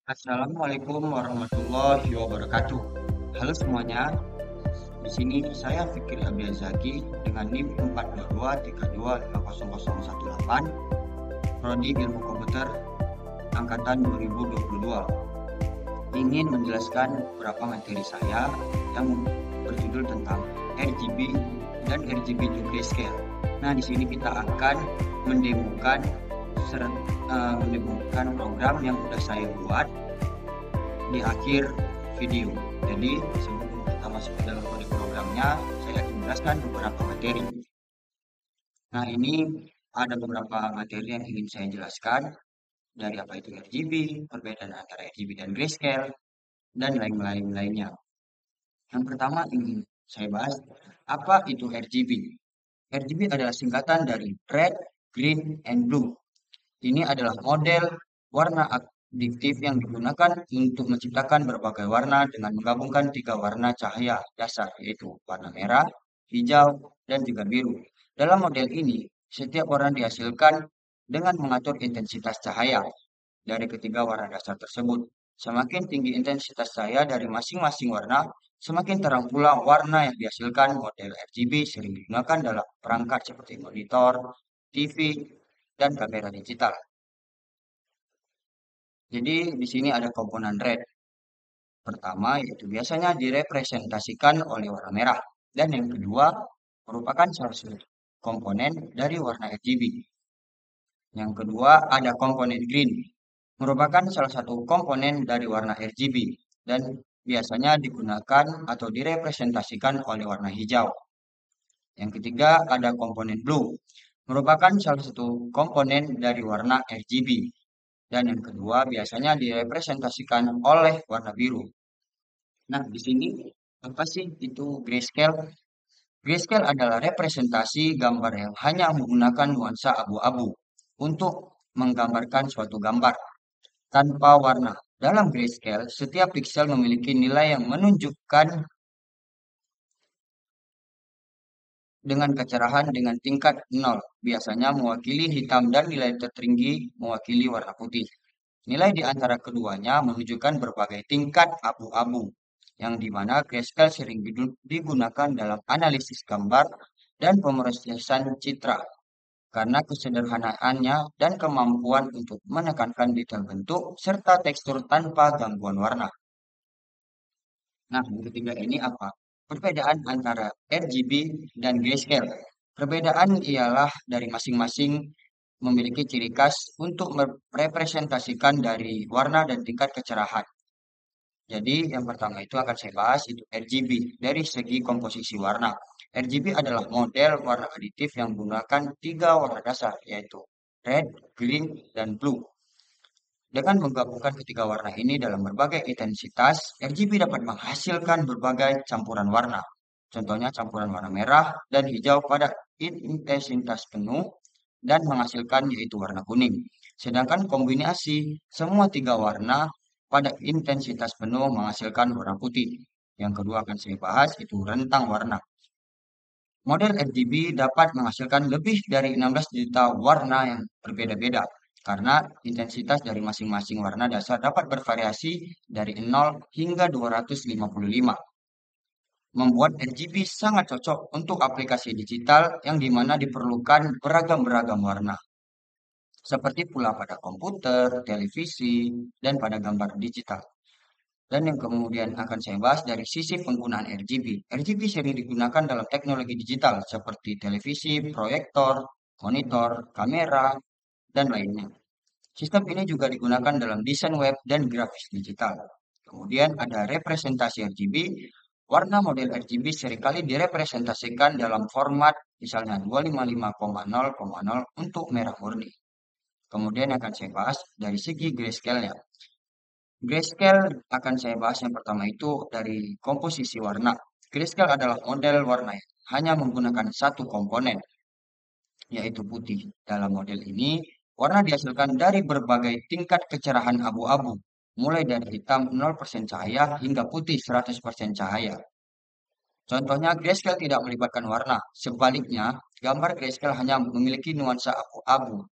Assalamualaikum warahmatullahi wabarakatuh. Halo semuanya, di sini saya Fikri Abdiazaki dengan NIM 422325018, Prodi Ilmu Komputer Angkatan 2022. Ingin menjelaskan beberapa materi saya yang berjudul tentang RGB dan RGB to Grayscale. Nah, di sini kita akan mendemokan mendemokan program yang sudah saya buat di akhir video. Jadi sebelum kita masuk ke dalam kode programnya, saya akan menjelaskan beberapa materi. Nah, ini ada beberapa materi yang ingin saya jelaskan dari apa itu RGB, perbedaan antara RGB dan grayscale, dan lain-lain lainnya. Yang pertama ingin saya bahas apa itu RGB. RGB adalah singkatan dari red, green, and blue. Ini adalah model warna adiktif yang digunakan untuk menciptakan berbagai warna dengan menggabungkan tiga warna cahaya dasar, yaitu warna merah, hijau, dan juga biru. Dalam model ini, setiap warna dihasilkan dengan mengatur intensitas cahaya dari ketiga warna dasar tersebut. Semakin tinggi intensitas cahaya dari masing-masing warna, semakin terang pula warna yang dihasilkan. Model RGB sering digunakan dalam perangkat seperti monitor, TV, dan kamera digital. Jadi di sini ada komponen red. Pertama yaitu biasanya direpresentasikan oleh warna merah. Dan yang kedua merupakan salah satu komponen dari warna RGB. Yang kedua ada komponen green. Merupakan salah satu komponen dari warna RGB. Dan biasanya digunakan atau direpresentasikan oleh warna hijau. Yang ketiga ada komponen blue. Merupakan salah satu komponen dari warna RGB. Dan yang kedua biasanya direpresentasikan oleh warna biru. Nah, di sini apa sih itu grayscale? Grayscale adalah representasi gambar yang hanya menggunakan nuansa abu-abu untuk menggambarkan suatu gambar tanpa warna. Dalam grayscale, setiap pixel memiliki nilai yang menunjukkan dengan kecerahan dengan tingkat 0, biasanya mewakili hitam dan nilai tertinggi mewakili warna putih. Nilai di antara keduanya menunjukkan berbagai tingkat abu-abu, yang dimana grayscale sering digunakan dalam analisis gambar dan pemrosesan citra, karena kesederhanaannya dan kemampuan untuk menekankan detail bentuk serta tekstur tanpa gangguan warna. Nah, yang ketiga ini apa? Perbedaan antara RGB dan grayscale. Perbedaan ialah dari masing-masing memiliki ciri khas untuk merepresentasikan dari warna dan tingkat kecerahan. Jadi yang pertama itu akan saya bahas itu RGB dari segi komposisi warna. RGB adalah model warna aditif yang menggunakan tiga warna dasar yaitu red, green, dan blue. Dengan menggabungkan ketiga warna ini dalam berbagai intensitas, RGB dapat menghasilkan berbagai campuran warna. Contohnya campuran warna merah dan hijau pada intensitas penuh dan menghasilkan yaitu warna kuning. Sedangkan kombinasi semua tiga warna pada intensitas penuh menghasilkan warna putih. Yang kedua akan saya bahas itu rentang warna. Model RGB dapat menghasilkan lebih dari 16 juta warna yang berbeda-beda karena intensitas dari masing-masing warna dasar dapat bervariasi dari 0 hingga 255. Membuat RGB sangat cocok untuk aplikasi digital yang dimana diperlukan beragam-beragam warna. Seperti pula pada komputer, televisi, dan pada gambar digital. Dan yang kemudian akan saya bahas dari sisi penggunaan RGB. RGB sering digunakan dalam teknologi digital seperti televisi, proyektor, monitor, kamera, dan lainnya. Sistem ini juga digunakan dalam desain web dan grafis digital. Kemudian ada representasi RGB. Warna model RGB seringkali direpresentasikan dalam format misalnya 255,0,0 untuk merah murni. Kemudian akan saya bahas dari segi grayscale-nya. Grayscale akan saya bahas yang pertama itu dari komposisi warna. Grayscale adalah model warna yang hanya menggunakan satu komponen, yaitu putih. Dalam model ini, warna dihasilkan dari berbagai tingkat kecerahan abu-abu, mulai dari hitam 0% cahaya hingga putih 100% cahaya. Contohnya, grayscale tidak melibatkan warna. Sebaliknya, gambar grayscale hanya memiliki nuansa abu-abu.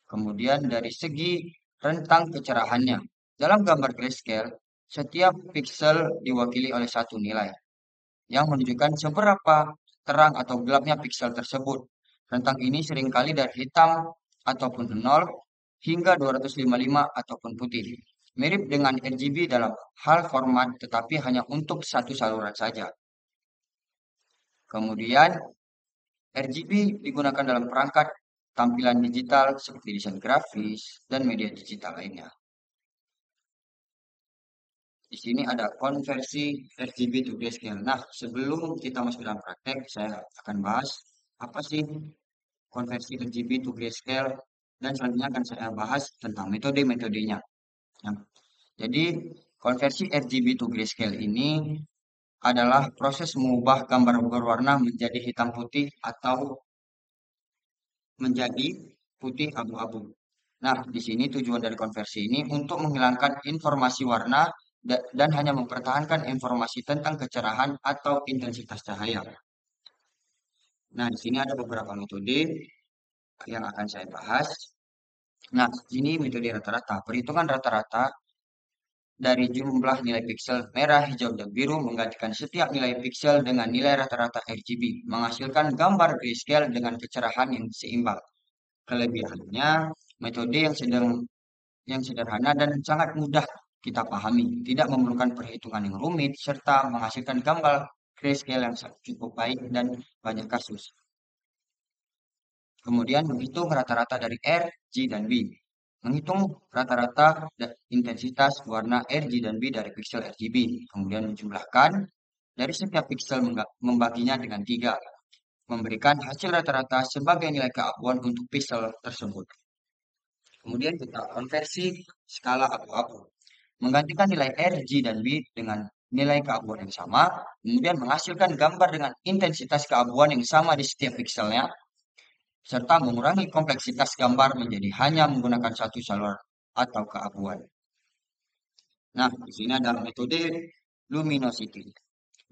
Kemudian dari segi rentang kecerahannya. Dalam gambar grayscale, setiap piksel diwakili oleh satu nilai yang menunjukkan seberapa terang atau gelapnya piksel tersebut. Rentang ini seringkali dari hitam ataupun 0 hingga 255 ataupun putih. Mirip dengan RGB dalam hal format tetapi hanya untuk satu saluran saja. Kemudian RGB digunakan dalam perangkat tampilan digital seperti desain grafis dan media digital lainnya. Di sini ada konversi RGB to grayscale. Nah, sebelum kita masuk dalam praktek, saya akan bahas apa sih konversi RGB to grayscale dan selanjutnya akan saya bahas tentang metode-metodenya. Nah, jadi konversi RGB to grayscale ini adalah proses mengubah gambar berwarna menjadi hitam putih atau menjadi putih abu-abu. Nah, di sini tujuan dari konversi ini untuk menghilangkan informasi warna dan hanya mempertahankan informasi tentang kecerahan atau intensitas cahaya. Nah, di sini ada beberapa metode yang akan saya bahas. Nah, ini metode rata-rata. Perhitungan rata-rata dari jumlah nilai piksel merah, hijau, dan biru menggantikan setiap nilai piksel dengan nilai rata-rata RGB, menghasilkan gambar grayscale dengan kecerahan yang seimbang. Kelebihannya, metode yang sederhana dan sangat mudah kita pahami, tidak memerlukan perhitungan yang rumit, serta menghasilkan gambar grayscale yang cukup baik dan banyak kasus. Kemudian menghitung rata-rata dari R, G, dan B. Menghitung rata-rata intensitas warna R, G, dan B dari piksel RGB. Kemudian menjumlahkan dari setiap piksel membaginya dengan 3. Memberikan hasil rata-rata sebagai nilai keabuan untuk piksel tersebut. Kemudian kita konversi skala abu-abu. Menggantikan nilai R, G, dan B dengan nilai keabuan yang sama, kemudian menghasilkan gambar dengan intensitas keabuan yang sama di setiap pikselnya, serta mengurangi kompleksitas gambar menjadi hanya menggunakan satu saluran atau keabuan. Nah, di sini ada metode luminosity.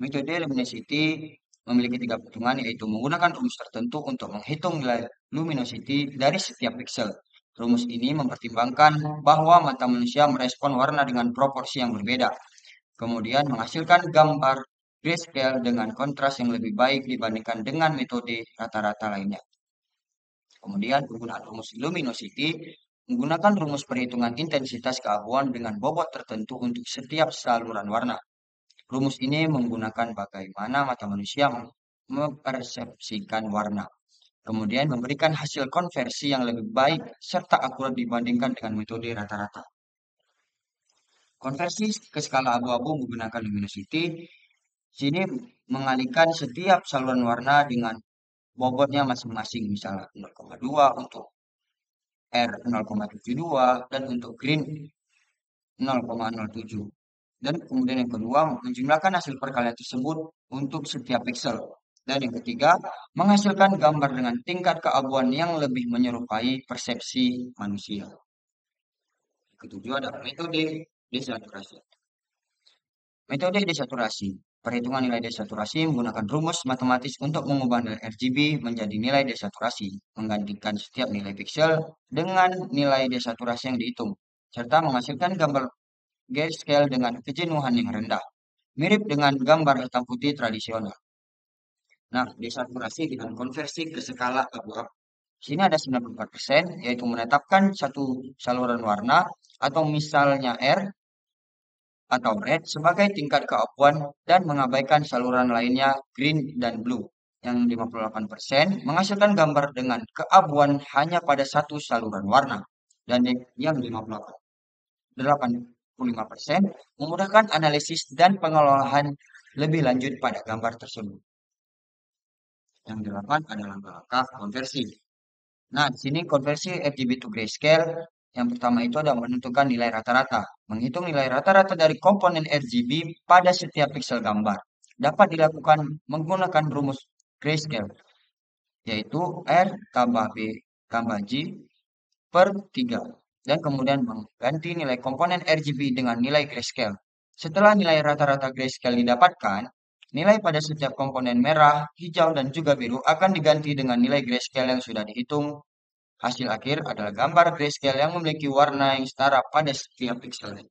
Metode luminosity memiliki 3 perhitungan, yaitu menggunakan rumus tertentu untuk menghitung nilai luminosity dari setiap piksel. Rumus ini mempertimbangkan bahwa mata manusia merespon warna dengan proporsi yang berbeda, kemudian menghasilkan gambar grayscale dengan kontras yang lebih baik dibandingkan dengan metode rata-rata lainnya. Kemudian penggunaan rumus luminosity menggunakan rumus perhitungan intensitas keabuan dengan bobot tertentu untuk setiap saluran warna. Rumus ini menggunakan bagaimana mata manusia mempersepsikan warna. Kemudian memberikan hasil konversi yang lebih baik serta akurat dibandingkan dengan metode rata-rata. Konversi ke skala abu-abu menggunakan luminosity sini mengalihkan setiap saluran warna dengan bobotnya masing-masing, misalnya 0,2 untuk R 0,72 dan untuk green 0,07. Dan kemudian yang kedua, menjumlahkan hasil perkalian tersebut untuk setiap piksel. Dan yang ketiga, menghasilkan gambar dengan tingkat keabuan yang lebih menyerupai persepsi manusia. Yang ketujuh adalah metode desaturasi. Metode desaturasi. Perhitungan nilai desaturasi menggunakan rumus matematis untuk mengubah nilai RGB menjadi nilai desaturasi, menggantikan setiap nilai piksel dengan nilai desaturasi yang dihitung, serta menghasilkan gambar grayscale dengan kejenuhan yang rendah, mirip dengan gambar hitam putih tradisional. Nah, desaturasi dengan konversi ke skala abu-abu. Sini ada 94%, yaitu menetapkan satu saluran warna atau misalnya R atau red sebagai tingkat keabuan dan mengabaikan saluran lainnya green dan blue. Yang 58% menghasilkan gambar dengan keabuan hanya pada satu saluran warna. Dan yang 85% memudahkan analisis dan pengelolaan lebih lanjut pada gambar tersebut. Yang 8 adalah langkah konversi. Nah, di sini konversi RGB to grayscale yang pertama itu adalah menentukan nilai rata-rata. Menghitung nilai rata-rata dari komponen RGB pada setiap piksel gambar. Dapat dilakukan menggunakan rumus grayscale, yaitu R tambah B tambah G per 3. Dan kemudian mengganti nilai komponen RGB dengan nilai grayscale. Setelah nilai rata-rata grayscale didapatkan, nilai pada setiap komponen merah, hijau, dan juga biru akan diganti dengan nilai grayscale yang sudah dihitung. Hasil akhir adalah gambar grayscale yang memiliki warna yang setara pada setiap piksel.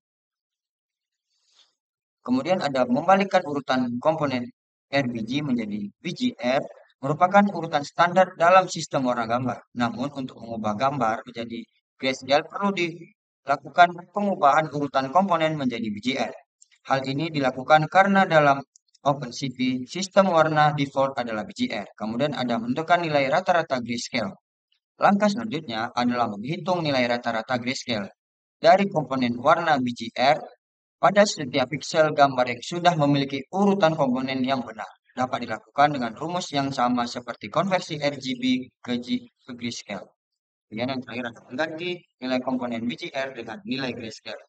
Kemudian ada membalikkan urutan komponen RGB menjadi BGR, merupakan urutan standar dalam sistem warna gambar. Namun untuk mengubah gambar menjadi grayscale perlu dilakukan pengubahan urutan komponen menjadi BGR. Hal ini dilakukan karena dalam OpenCV sistem warna default adalah BGR. Kemudian ada menentukan nilai rata-rata grayscale. Langkah selanjutnya adalah menghitung nilai rata-rata grayscale dari komponen warna BGR pada setiap piksel gambar yang sudah memiliki urutan komponen yang benar. Dapat dilakukan dengan rumus yang sama seperti konversi RGB ke grayscale. Kemudian yang terakhir adalah mengganti nilai komponen BGR dengan nilai grayscale.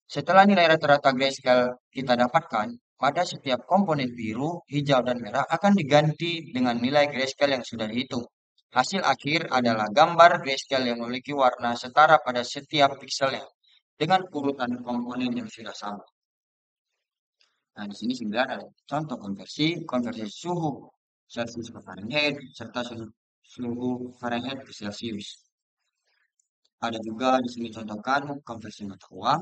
Setelah nilai rata-rata grayscale kita dapatkan, pada setiap komponen biru, hijau, dan merah akan diganti dengan nilai grayscale yang sudah dihitung. Hasil akhir adalah gambar grayscale yang memiliki warna setara pada setiap pikselnya dengan urutan komponen yang sudah sama. Nah, di sini 9 ada contoh konversi suhu Celsius ke Fahrenheit, serta suhu Fahrenheit ke Celsius. Ada juga di sini contohkan konversi mata uang,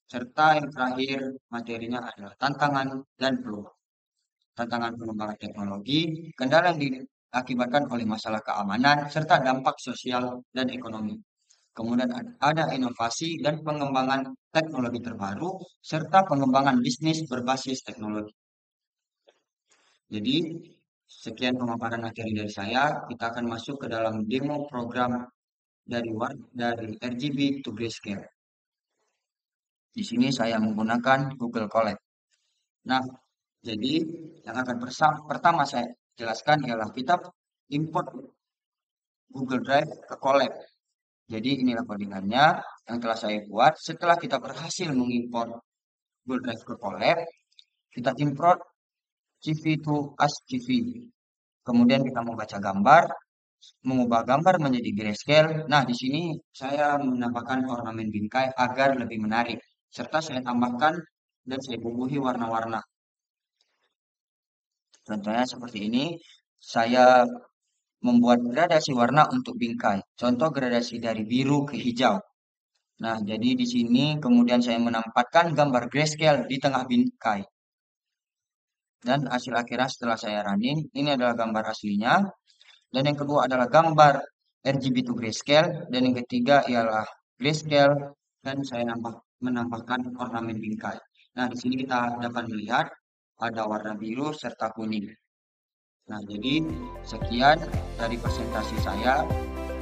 serta yang terakhir materinya adalah tantangan dan peluang. Tantangan pengembangan teknologi, kendala yang diakibatkan oleh masalah keamanan, serta dampak sosial dan ekonomi. Kemudian ada inovasi dan pengembangan teknologi terbaru, serta pengembangan bisnis berbasis teknologi. Jadi, sekian pemaparan materi dari saya. Kita akan masuk ke dalam demo program dari RGB to Grayscale. Di sini saya menggunakan Google Colab. Nah, jadi yang akan pertama saya jelaskan ialah kita import Google Drive ke Colab. Jadi inilah codingannya yang telah saya buat. Setelah kita berhasil mengimport Google Drive ke Colab, kita import CV to ASCII. Kemudian kita membaca gambar, mengubah gambar menjadi grayscale. Nah, di sini saya menambahkan ornamen bingkai agar lebih menarik. Serta saya tambahkan dan saya bubuhi warna-warna. Contohnya seperti ini, saya membuat gradasi warna untuk bingkai. Contoh gradasi dari biru ke hijau. Nah, jadi di sini kemudian saya menempatkan gambar grayscale di tengah bingkai. Dan hasil akhirnya setelah saya running, ini adalah gambar aslinya. Dan yang kedua adalah gambar RGB to grayscale. Dan yang ketiga ialah grayscale. Dan saya menambahkan ornamen bingkai. Nah, di sini kita dapat melihat ada warna biru serta kuning. Nah, jadi sekian dari presentasi saya.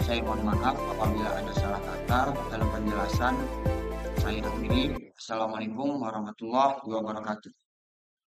Saya mohon maaf apabila ada salah kata dalam penjelasan. Saya akhiri. Assalamualaikum warahmatullahi wabarakatuh.